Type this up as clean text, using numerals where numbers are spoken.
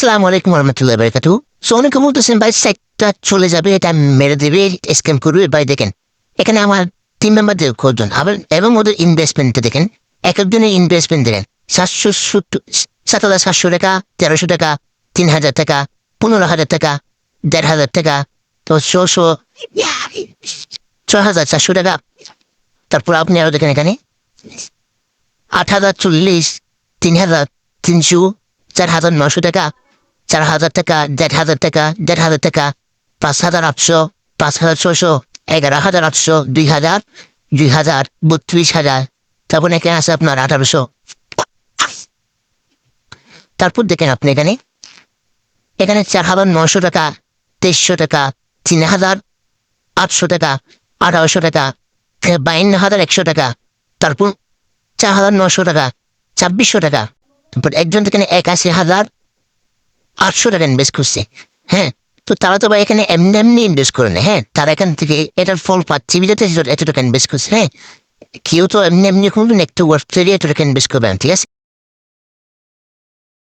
আসসালামু আলাইকুম রহমতুল্লাহ বারাকাতু। সো অনেকে বলতেছেন ভাই সাইটটা চলে যাবে, এটা মেরে দেবে, স্ক্যাম করবে। ভাই দেখেন, এখানে আমার টিম মেম্বারদের কজন আবার এবং ওদের ইনভেস্টমেন্টটা দেখেন। এক একজনের ইনভেস্টমেন্ট দেখেন 7,700 টাকা, 1,300 টাকা, 3,000 টাকা, 15,000 টাকা, 1,500 টাকা, তো 6,400 টাকা। তারপর আপনি আরো দেখেন এখানে 8,040, 3,300, 4,900 টাকা, 4,000 টাকা, 1,500 টাকা, 1,500 টাকা, 5,800, 5,600, 11,800, 2,000, 2,000, 32,000। তারপর এখানে আছে আপনার 1,800। তারপর দেখেন আপনি এখানে এখানে 4,900 টাকা, 2,300 টাকা, 3,800 টাকা, 1,800 টাকা, 52,100 টাকা। তারপর 4,900 টাকা, 2,600 টাকা। তারপর একজন এখানে 81,800 টাকা ইনভেস্ট করছে। হ্যাঁ, তো তারা তো ভাই এখানে এমনি এমনি ইনভেস্ট করে না। হ্যাঁ, তারা এখান থেকে এটার ফল পাচ্ছে বিজাতে এত টাকা ইনভেস্ট করছে। হ্যাঁ, কেউ তো এমনি এমনি কোনো একটু ওয়ার্ক এত টাকা ইনভেস্ট করবে না, ঠিক আছে।